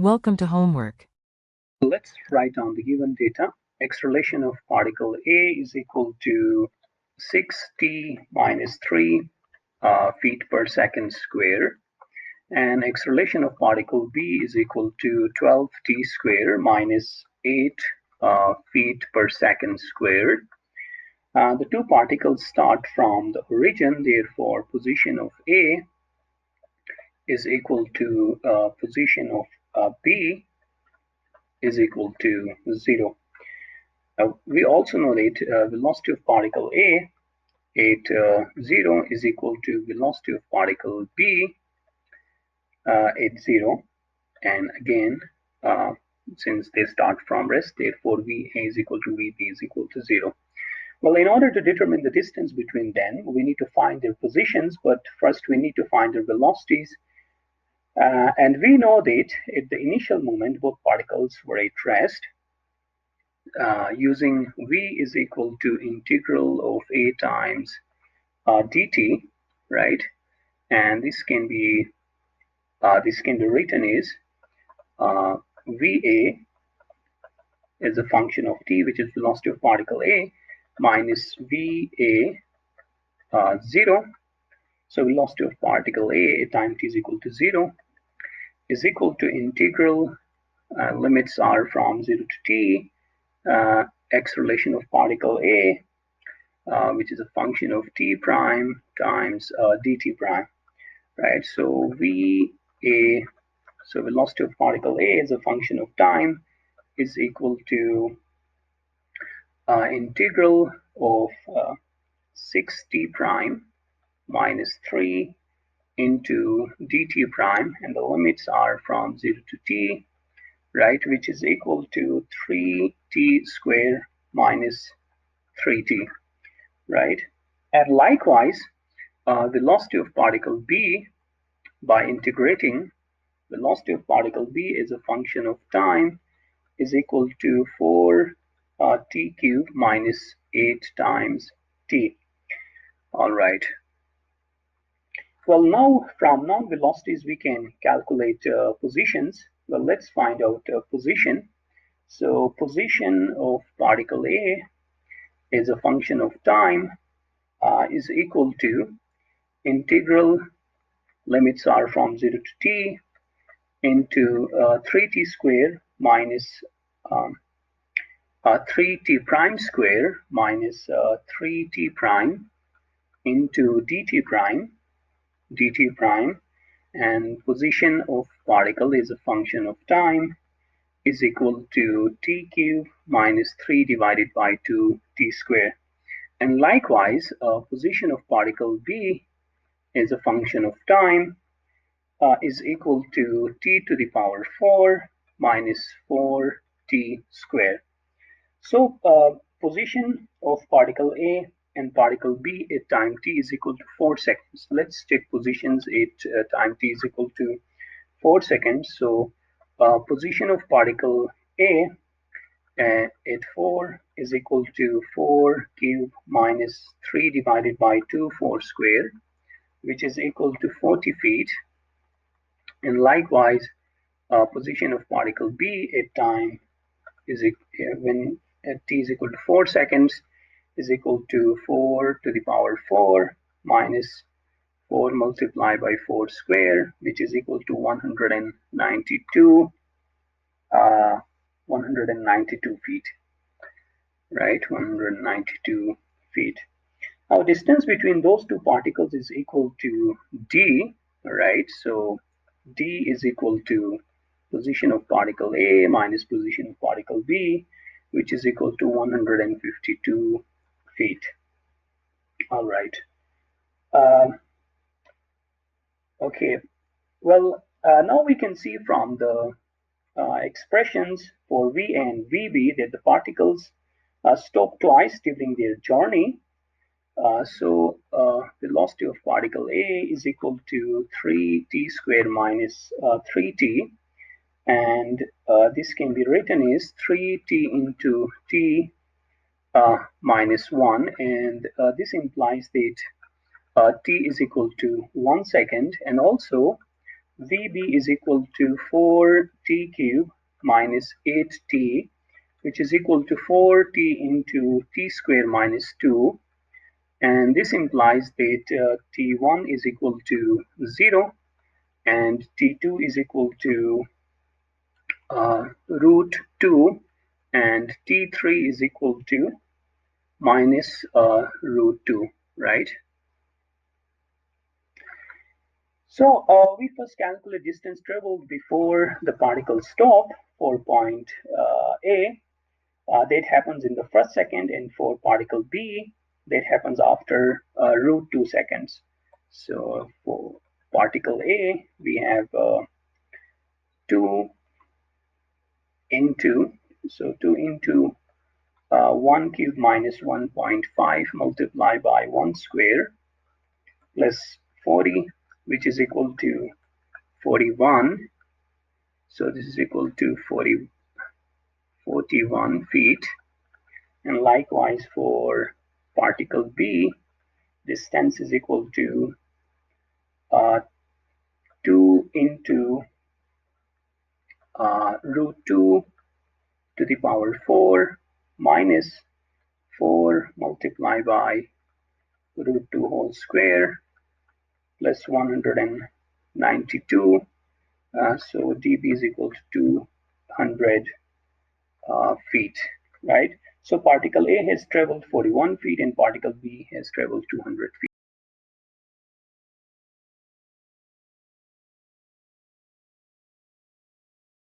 Welcome to homework. Let's write down the given data. Acceleration of particle A is equal to 6t minus 3 feet per second square, and acceleration of particle B is equal to 12t square minus 8 feet per second squared. The two particles start from the origin, therefore position of A is equal to position of B is equal to 0. We also know that velocity of particle A at 0 is equal to velocity of particle B at 0, and again since they start from rest, therefore VA is equal to VB is equal to 0. Well, in order to determine the distance between them, we need to find their positions, but first we need to find their velocities. And we know that at the initial moment, both particles were at rest. Using V is equal to integral of A times dt, right? And this can be written as VA is a function of t, which is velocity of particle A, minus VA 0. So velocity of particle A at time t is equal to 0 is equal to integral, limits are from 0 to t, acceleration of particle A, which is a function of t prime times dt prime, right? So VA, so velocity of particle A is a function of time, is equal to integral of 6t prime minus 3 into dt prime, and the limits are from 0 to t, right, which is equal to 3t square minus 3t, right? And likewise, velocity of particle B, by integrating velocity of particle B as a function of time, is equal to 4 t cubed minus 8 times t. All right. Well, now from known velocities we can calculate positions. Well, let's find out position. So position of particle A is a function of time, is equal to integral, limits are from 0 to t, into 3t square minus 3t prime square minus 3t prime into dt prime, and position of particle is a function of time, is equal to t cubed minus 3 divided by 2t square. And likewise, position of particle B is a function of time, is equal to t to the power 4 minus 4t square. So position of particle A and particle B at time t is equal to 4 seconds. Let's take positions at time t is equal to 4 seconds. So position of particle A at 4 is equal to 4 cubed minus 3 divided by 2, 4 square, which is equal to 40 feet. And likewise, position of particle B at time is when at t is equal to 4 seconds is equal to 4 to the power 4 minus 4 multiplied by 4 square, which is equal to 192 feet, right? 192 feet. Now distance between those two particles is equal to d, right? So d is equal to position of particle A minus position of particle B, which is equal to 152 feet. All right. Okay. Well, now we can see from the expressions for V and VB that the particles stop twice during their journey. So velocity of particle A is equal to 3t square minus 3t, and this can be written as 3t into t minus 1, and this implies that t is equal to 1 second, and also Vb is equal to 4t cube minus 8t, which is equal to 4t into t square minus 2. And this implies that t1 is equal to 0 and t2 is equal to root 2 and t3 is equal to minus root 2, right? So we first calculate distance traveled before the particle stop for point A. That happens in the first second, and for particle B, that happens after root 2 seconds. So for particle A, we have 2 into, so 2 into 1 cube minus 1.5 multiplied by 1 square plus 40, which is equal to 41. So this is equal to 41 feet. And likewise for particle B, distance is equal to 2 into root 2 to the power 4 minus 4 multiplied by root 2 whole square plus 192. So dB is equal to 200 feet, right? So particle A has traveled 41 feet and particle B has traveled 200 feet.